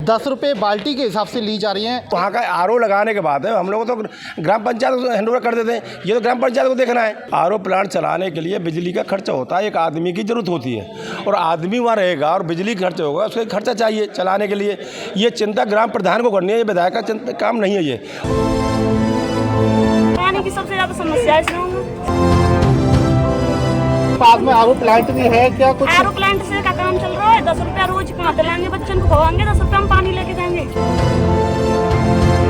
10 रुपये बाल्टी के हिसाब से ली जा रही हैं। वहाँ का आरओ लगाने के बाद है हम लोग तो ग्राम पंचायत को हैंडओवर कर देते हैं, ये तो ग्राम पंचायत को देखना है। आरओ प्लांट चलाने के लिए बिजली का खर्चा होता है, एक आदमी की ज़रूरत होती है और आदमी वहाँ रहेगा और बिजली खर्च होगा, उसका खर्चा चाहिए चलाने के लिए। ये चिंता ग्राम प्रधान को करनी है, ये विधायक का काम नहीं है। ये पानी की सबसे ज़्यादा समस्या है। पास में आरओ प्लांट भी है क्या? कुछ आरओ प्लांट से का काम चल रहा है। 10 रुपया रोज कमाते लाएंगे, बच्चों को खवाएंगे, 10 रुपया हम पानी लेके जाएंगे।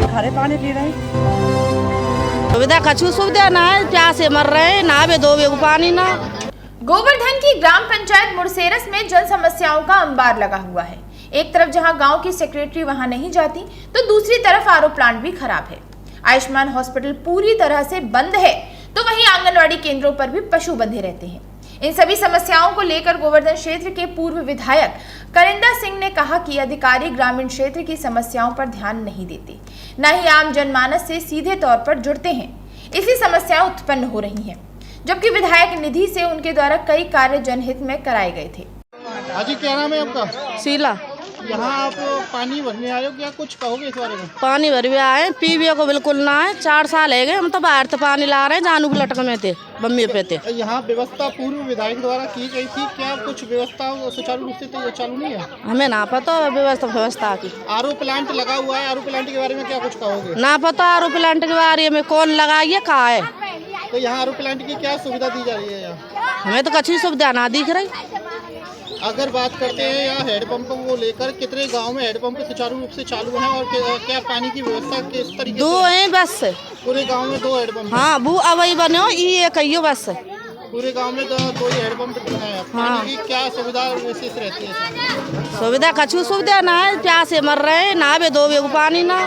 खारे पानी पी रहे हैं। सुविधा कछु सुविधा ना है, प्यासे मर रहे हैं, ना बे दो बे पानी ना। गोवर्धन की ग्राम पंचायत मुड़सेरस में जल समस्याओं का अंबार लगा हुआ है। एक तरफ जहां गांव की सेक्रेटरी वहां नहीं जाती, तो दूसरी तरफ आरओ प्लांट भी खराब है। आयुष्मान हॉस्पिटल पूरी तरह से बंद है, तो वहीं आंगनवाड़ी केंद्रों पर भी पशु बंधे रहते हैं। इन सभी समस्याओं को लेकर गोवर्धन क्षेत्र के पूर्व विधायक करिंदा सिंह ने कहा कि अधिकारी ग्रामीण क्षेत्र की समस्याओं पर ध्यान नहीं देते, न ही आम जनमानस से सीधे तौर पर जुड़ते हैं। इसी समस्याएं उत्पन्न हो रही हैं, जबकि विधायक निधि से उनके द्वारा कई कार्य जनहित में कराए गए थे। हाजी, क्या नाम है आपका? शीला। यहाँ आप पानी भरने आए हो, क्या कुछ कहोगे इस बारे में? पानी भर भी आए, पीबीए को बिल्कुल ना है। 4 साल है गए हम तो बाहर से पानी ला रहे हैं, जानू के लटक में थे, बम्बी पे थे। यहाँ व्यवस्था पूर्व विधायक द्वारा की गई थी, क्या कुछ व्यवस्था सुचारू रूप से तो चालू नहीं है? हमें ना पता व्यवस्था की। आरओ प्लांट लगा हुआ है, आरओ प्लांट के बारे में क्या कुछ कहोगे? ना पता आरओ प्लांट के बारे में, कौन लगाइए कहाँ है। तो यहाँ आरओ प्लांट की क्या सुविधा दी जा रही है? यहाँ हमें तो कच्ची सुविधा ना दिख रही। अगर बात करते हैं यहाँ हैंडपंपों को लेकर, कितने गांव में हैंडपंप सुचारू रूप से चालू हैं और क्या पानी की व्यवस्था किस तरीके 2 हैं बस। पूरे गांव में 2 हैंडपंप? हाँ, वो अवई बने ये कहियो बस। पूरे गांव में 2 ही हैंडपंप हैं। पानी की क्या सुविधा विशेष रहती है? सुविधा कछु सुविधा ना है, प्यासे मर रहे हैं, ना बे दो बे पानी ना।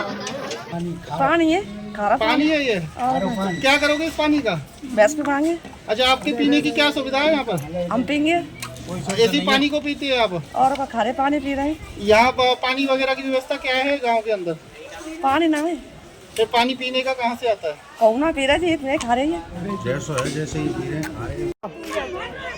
पानी है, खारा पानी है ये। क्या करोगे इस पानी का? भैंस पे पाएंगे। अच्छा, आपके पीने की क्या सुविधा है यहाँ पर? हम पीएंगे। ऐसी पानी को पीते हैं आप? और खारे पानी पी रहे हैं। यहाँ पानी वगैरह की व्यवस्था क्या है गांव के अंदर? पानी ना है। फिर पानी पीने का कहाँ से आता है? कौना पी रहे थे, इतने खा रहे हैं। 150 है, जैसे ही पी रहे हैं।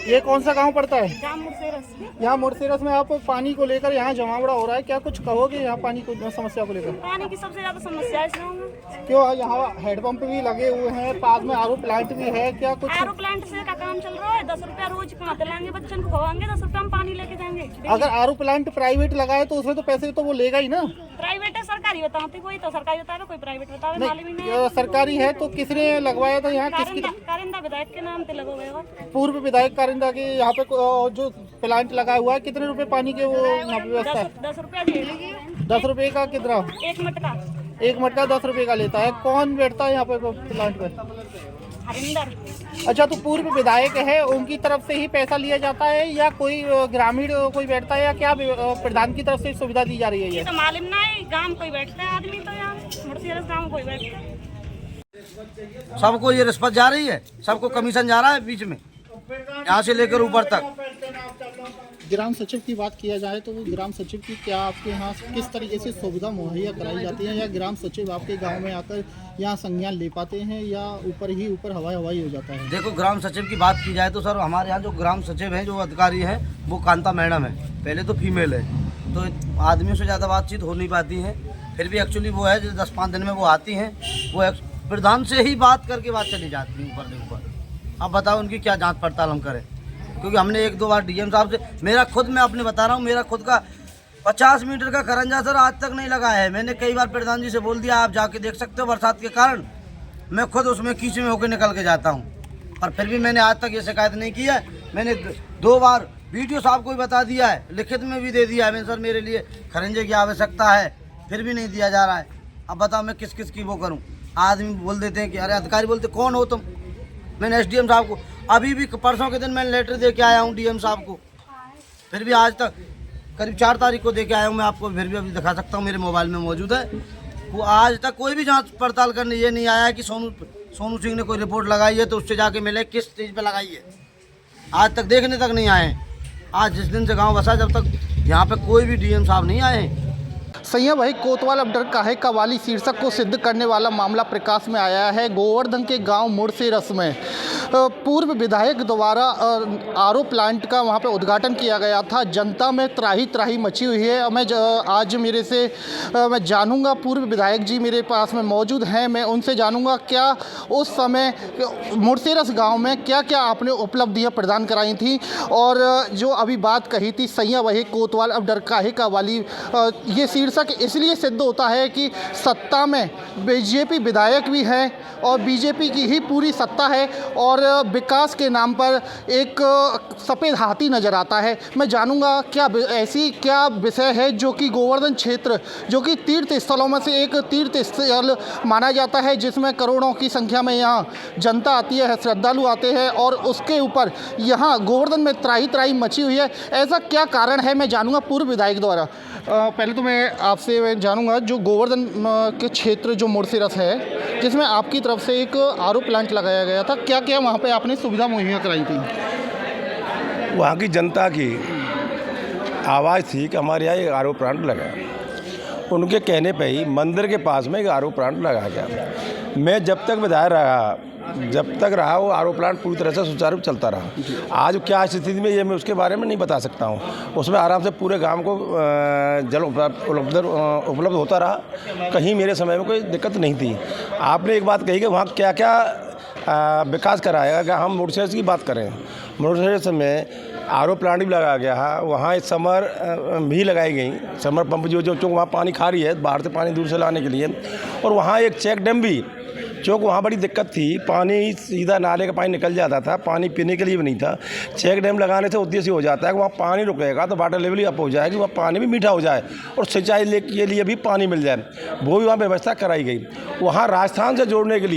ये कौन सा गांव पड़ता है? मुड़सेरस। यहाँ मुड़सेरस में आप पानी को लेकर यहाँ जमावड़ा हो रहा है, क्या कुछ कहोगे यहाँ पानी को समस्या को लेकर? पानी की सबसे ज़्यादा समस्या है इस गाँव में। क्यों, यहाँ हैंडपंप भी लगे हुए हैं, पास में आरओ प्लांट भी है, क्या कुछ? आरओ प्लांट से का काम चल रहा है। 10 रुपया रोज कमाते लाएंगे, बच्चों को खवाएंगे, 10 रुपया हम पानी लेके जाएंगे। अगर आरओ प्लांट प्राइवेट लगाए तो उसमें तो पैसे तो वो लेगा ही ना। प्राइवेट है, सरकारी बताते, कोई तो सरकारी बताएगा, कोई प्राइवेट बतावे, मालूम ही नहीं। सरकारी है तो किसने लगवाया था यहाँ? किसकी? कारिंदा विधायक के नाम पे लगा हुआ है। पूर्व विधायक कारिंदा के यहाँ पे जो प्लांट लगा हुआ है, कितने रुपए पानी के वो यहाँ पे व्यवस्था है? 10 रुपया झेलेगी। 10 रुपए का कितना? 1 मटका। 1 मटका 10 रुपए का लेता है। कौन बैठता है यहाँ पे प्लांट पे? हरिंदर। अच्छा, तो पूर्व विधायक है, उनकी तरफ से ही पैसा लिया जाता है या कोई ग्रामीण कोई बैठता है या क्या प्रधान की तरफ से सुविधा दी जा रही है? ये तो मालूम ना है, गांव कोई बैठता है आदमी, तो यहाँ मुड़सेरस गांव कोई बैठता है। सबको ये रिश्वत जा रही है, सबको कमीशन जा रहा है बीच में, यहाँ से लेकर ऊपर तक। ग्राम सचिव की बात किया जाए तो ग्राम सचिव की क्या आपके यहाँ किस तरीके से सुविधा मुहैया कराई जाती है, या ग्राम सचिव आपके गांव में आकर यहाँ संज्ञान ले पाते हैं या ऊपर हवाई हो जाता है? देखो, ग्राम सचिव की बात की जाए तो सर हमारे यहाँ जो ग्राम सचिव हैं, जो अधिकारी हैं, वो कांता मैडम है। पहले तो फीमेल है, तो आदमियों से ज़्यादा बातचीत हो नहीं पाती है। फिर भी एक्चुअली वो है जो 10-5 दिन में वो आती हैं, वो प्रधान से ही बात करके बात चली जाती है ऊपर। अब बताओ उनकी क्या जांच पड़ताल हम करें, क्योंकि हमने 1-2 बार डीएम साहब से, मैं अपने बता रहा हूँ, मेरा खुद का 50 मीटर का खरंजा सर आज तक नहीं लगा है। मैंने कई बार प्रधान जी से बोल दिया, आप जाके देख सकते हो, बरसात के कारण मैं खुद उसमें कीचड़ में होकर निकल के जाता हूँ, और फिर भी मैंने आज तक ये शिकायत नहीं की है। मैंने 2 बार वीडियो साहब को भी बता दिया है, लिखित में भी दे दिया है मैंने, सर मेरे लिए खरंजे की आवश्यकता है, फिर भी नहीं दिया जा रहा है। अब बताओ मैं किस किस की वो करूँ? आदमी बोल देते हैं कि अरे अधिकारी बोलते कौन हो तुम। मैंने एसडीएम साहब को अभी भी परसों के दिन मैंने लेटर दे के आया हूँ डीएम साहब को, फिर भी आज तक करीब 4 तारीख को दे के आया हूँ मैं, आपको फिर भी अभी दिखा सकता हूँ, मेरे मोबाइल में मौजूद है। वो आज तक कोई भी जांच पड़ताल करने ये नहीं आया कि सोनू सिंह ने कोई रिपोर्ट लगाई है तो उससे जाके मिले किस चीज़ पे लगाई है, आज तक देखने तक नहीं आए। आज जिस दिन से गाँव बसा, जब तक यहाँ पे कोई भी डीएम साहब नहीं आए। सैया भाई, कोतवाल अब डर काहे कवाली शीर्षक को सिद्ध करने वाला मामला प्रकाश में आया है गोवर्धन के गांव मुड़सेरस में। पूर्व विधायक द्वारा आरओ प्लांट का वहाँ पे उद्घाटन किया गया था। जनता में त्राही त्राही मची हुई है। आज मेरे से मैं जानूंगा, पूर्व विधायक जी मेरे पास में मौजूद हैं, मैं उनसे जानूंगा क्या उस समय मुरसेरस गांव में क्या क्या आपने उपलब्धियां प्रदान कराई थी, और जो अभी बात कही थी सैया वही कोतवाल अब डर काहे का वाली, ये शीर्षक इसलिए सिद्ध होता है कि सत्ता में बीजेपी विधायक भी है और बीजेपी की ही पूरी सत्ता है और विकास के नाम पर एक सफ़ेद हाथी नज़र आता है। मैं जानूंगा क्या ऐसी क्या विषय है जो कि गोवर्धन क्षेत्र, जो कि तीर्थ स्थलों में से एक तीर्थ स्थल माना जाता है, जिसमें करोड़ों की संख्या में यहाँ जनता आती है, श्रद्धालु आते हैं, और उसके ऊपर यहाँ गोवर्धन में त्राही त्राही मची हुई है। ऐसा क्या कारण है, मैं जानूंगा पूर्व विधायक द्वारा। पहले तो मैं आपसे जानूंगा, जो गोवर्धन के क्षेत्र जो मुरसेरस है, जिसमें आपकी तरफ से एक आरओ प्लांट लगाया गया था, क्या क्या वहाँ पे आपने सुविधा मुहैया कराई थी? वहाँ की जनता की आवाज़ थी कि हमारे यहाँ एक आरओ प्लांट लगा। उनके कहने पे ही मंदिर के पास में एक आरओ प्लांट लगाया गया। मैं जब तक विधायक रहा वो आरओ प्लांट पूरी तरह से सुचारू चलता रहा। आज क्या स्थिति में ये मैं उसके बारे में नहीं बता सकता हूँ। उसमें आराम से पूरे गांव को जल उपलब्ध होता रहा। कहीं मेरे समय में कोई दिक्कत नहीं थी। आपने एक बात कही कि वहाँ क्या क्या विकास कराएगा, अगर हम मुरसेरस की बात करें, मुरसेरस में आरओ प्लांट भी लगाया गया है। वहाँ समर भी लगाई गई, समर पंप जो वहाँ पानी खा रही है बाहर से पानी दूर से लाने के लिए। और वहाँ एक चेक डैम भी, चूँकि वहाँ बड़ी दिक्कत थी, पानी सीधा नाले का पानी निकल जाता था, पानी पीने के लिए भी नहीं था। चेक डैम लगाने से उद्देश्य हो जाता है कि वहाँ पानी रुकेगा तो वाटर लेवल ही अप हो जाएगी, वहाँ पानी भी मीठा हो जाए और सिंचाई के लिए भी पानी मिल जाए, वो भी वहाँ व्यवस्था कराई गई। वहाँ राजस्थान से जोड़ने के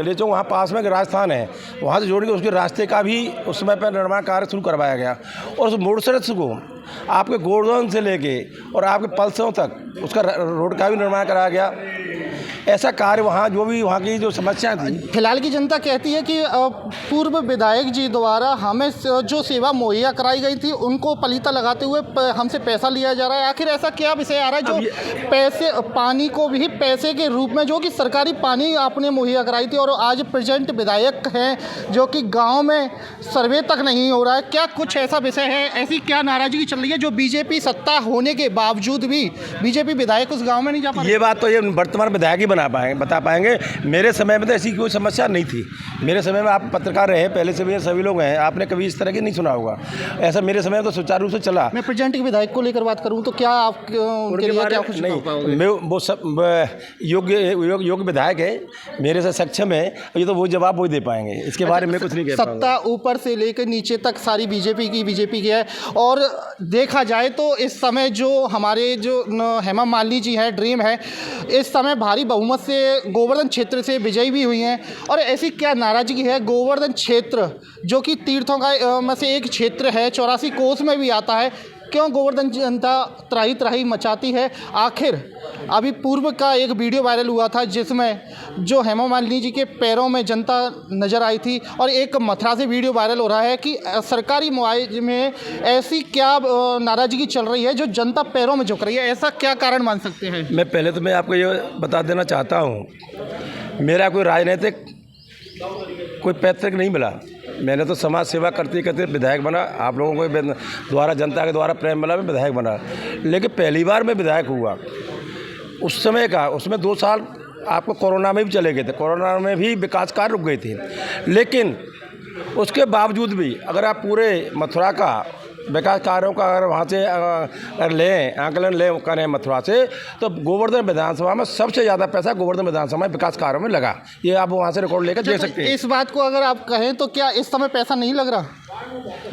लिए जो वहाँ पास में राजस्थान है, वहाँ से जोड़ने के उसके रास्ते का भी उस समय पर निर्माण कार्य शुरू करवाया गया। और उस मुरसेरस को आपके गोवर्धन से लेके और आपके पलसों तक उसका रोड का भी निर्माण कराया गया। ऐसा कार्य वहाँ जो भी वहाँ की जो समस्याएं थी, फिलहाल की जनता कहती है कि पूर्व विधायक जी द्वारा हमें जो सेवा मुहैया कराई गई थी उनको पलीता लगाते हुए हमसे पैसा लिया जा रहा है। आखिर ऐसा क्या विषय आ रहा है जो पैसे, पानी को भी पैसे के रूप में, जो कि सरकारी पानी आपने मुहैया कराई थी, और आज प्रेजेंट विधायक हैं जो कि गाँव में सर्वे तक नहीं हो रहा है। क्या कुछ ऐसा विषय है, ऐसी क्या नाराजगी चल रही है जो बीजेपी सत्ता होने के बावजूद भी बीजेपी विधायक उस गाँव में नहीं जा पा रहे? ये बात तो ये वर्तमान विधायक ही बता पाएंगे। मेरे समय में तो ऐसी कोई समस्या नहीं थी। मेरे समय में आप पत्रकार रहे पहले से भी, सभी लोग हैं, आपने कभी इस तरह की नहीं सुना होगा। ऐसा मेरे समय में तो सुचारू रूप से चला। मैं प्रेजेंट के विधायक को लेकर बात करूं तो क्या आप उनके लिए क्या कुछ नहीं पाओगे? मैं वो सब योग्य विधायक है, मेरे से सक्षम है, ये तो वो जवाब वो दे पाएंगे। इसके बारे में कुछ नहीं कह पाऊंगा। सत्ता ऊपर से लेकर नीचे तक सारी बीजेपी की है। और देखा जाए तो इस समय जो हमारे जो हेमा मालिनी जी हैं, ड्रीम है, इस समय भारी बहुमत से गोवर्धन क्षेत्र से विजयी भी हुई हैं। और ऐसी क्या नाराजगी है? गोवर्धन क्षेत्र जो कि तीर्थों का में से एक क्षेत्र है, 84 कोस में भी आता है, क्यों गोवर्धन जनता त्राही त्राही मचाती है? आखिर अभी पूर्व का एक वीडियो वायरल हुआ था जिसमें जो हेमा मालिनी जी के पैरों में जनता नज़र आई थी, और एक मथुरा से वीडियो वायरल हो रहा है कि सरकारी मुआवजे में ऐसी क्या नाराज़गी चल रही है जो जनता पैरों में झुक रही है? ऐसा क्या कारण मान सकते हैं? मैं पहले तो मैं आपको ये बता देना चाहता हूँ, मेरा कोई राजनीतिक कोई पैतृक नहीं मिला। मैंने तो समाज सेवा करते करते विधायक बना, आप लोगों को द्वारा, जनता के द्वारा प्रेम मिला, मैं विधायक बना। लेकिन पहली बार मैं विधायक हुआ उस समय का, उसमें 2 साल आपको कोरोना में भी चले गए थे, कोरोना में भी विकास कार्य रुक गए थे। लेकिन उसके बावजूद भी अगर आप पूरे मथुरा का विकास कार्यों का अगर वहाँ से आंकलन करें मथुरा से, तो गोवर्धन विधानसभा में सबसे ज़्यादा पैसा गोवर्धन विधानसभा में विकास कार्यों में लगा। ये आप वहाँ से रिकॉर्ड लेकर देख सकते हैं। इस बात को अगर आप कहें तो क्या इस समय पैसा नहीं लग रहा?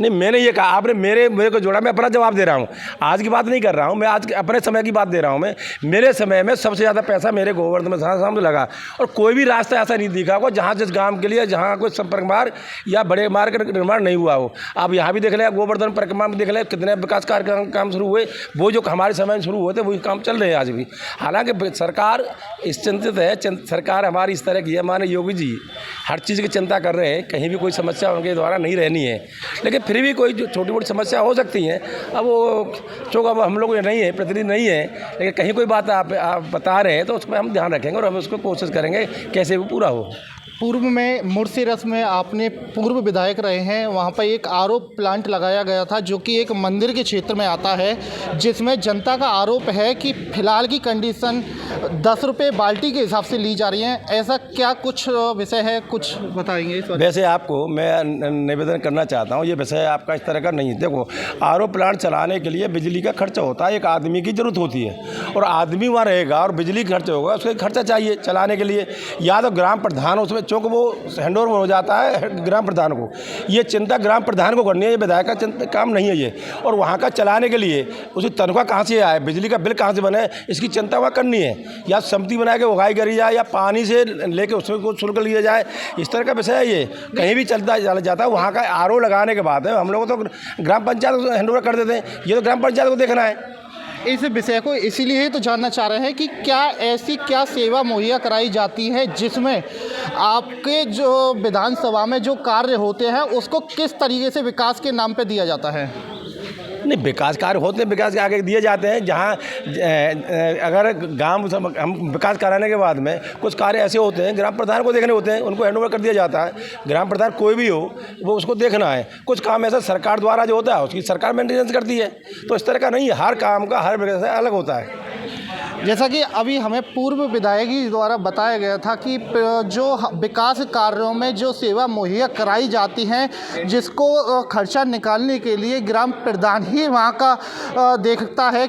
नहीं, मैंने ये कहा, आपने मेरे को जोड़ा, मैं अपना जवाब दे रहा हूँ। आज की बात नहीं कर रहा हूँ मैं, आज अपने समय की बात दे रहा हूँ मैं। मेरे समय में सबसे ज़्यादा पैसा मेरे गोवर्धन विधानसभा में लगा, और कोई भी रास्ता ऐसा नहीं दिखा होगा जहाँ जिस गाँव के लिए जहाँ कोई संपर्क मार्ग या बड़े मार्ग का निर्माण नहीं हुआ हो। आप यहाँ भी देख लें, गोवर्धन परिक्रमा में देख लें, कितने विकास कार्य काम शुरू हुए, वो जो हमारे समय में शुरू हुए थे वही काम चल रहे हैं आज भी। हालांकि सरकार इस चिंतित है, सरकार हमारी इस तरह की है, माननीय योगी जी हर चीज़ की चिंता कर रहे हैं, कहीं भी कोई समस्या उनके द्वारा नहीं रहनी है। लेकिन फिर भी कोई जो छोटी मोटी समस्या हो सकती हैं, अब वो चूँकि अब हम लोग नहीं है, प्रतिनिधि नहीं है, लेकिन कहीं कोई बात आप बता रहे हैं तो उस पर हम ध्यान रखेंगे और हम उसको कोशिश करेंगे कैसे वो पूरा हो। पूर्व में मुर्सेरस में आपने पूर्व विधायक रहे हैं, वहाँ पर एक आरओ प्लांट लगाया गया था जो कि एक मंदिर के क्षेत्र में आता है, जिसमें जनता का आरोप है कि फ़िलहाल की कंडीशन 10 रुपये बाल्टी के हिसाब से ली जा रही हैं। ऐसा क्या कुछ विषय है, कुछ बताएंगे इस बारे? वैसे आपको मैं निवेदन करना चाहता हूँ, ये विषय आपका इस तरह का नहीं है। देखो, आरओ प्लांट चलाने के लिए बिजली का खर्चा होता है, एक आदमी की ज़रूरत होती है और आदमी वहाँ रहेगा और बिजली खर्च होगा, उसका खर्चा चाहिए चलाने के लिए। या तो ग्राम प्रधान उसमें चूँकि वो हैंडओवर हो जाता है ग्राम प्रधान को, ये चिंता ग्राम प्रधान को करनी है, ये विधायक का काम नहीं है ये। और वहाँ का चलाने के लिए उसकी तनख्वाह कहाँ से आए, बिजली का बिल कहाँ से बने, इसकी चिंता वहाँ करनी है। या समिति बना के उगाई करी जाए या पानी से लेके उसमें कुछ शुल्क लिया जाए, इस तरह का विषय है ये। कहीं भी चलता जाता है, वहाँ का आरओ लगाने के बाद हम लोग तो ग्राम पंचायत को हैंडओवर कर देते हैं, ये तो ग्राम पंचायत को देखना है। इस विषय को इसीलिए तो जानना चाह रहे हैं कि क्या ऐसी क्या सेवा मुहैया कराई जाती है जिसमें आपके जो विधानसभा में जो कार्य होते हैं उसको किस तरीके से विकास के नाम पे दिया जाता है? नहीं, विकास कार्य होते हैं, विकास के आगे दिए जाते हैं। जहाँ अगर गांव हम विकास कराने के बाद में कुछ कार्य ऐसे होते हैं ग्राम प्रधान को देखने होते हैं, उनको हैंडओवर कर दिया जाता है। ग्राम प्रधान कोई भी हो वो उसको देखना है। कुछ काम ऐसा सरकार द्वारा जो होता है उसकी सरकार मेंटेनेंस करती है, तो इस तरह का नहीं है, हर काम का हर व्यवसाय अलग होता है। जैसा कि अभी हमें पूर्व विधायक जी द्वारा बताया गया था कि जो विकास कार्यों में जो सेवा मुहैया कराई जाती हैं जिसको खर्चा निकालने के लिए ग्राम प्रधान ही वहाँ का देखता है कि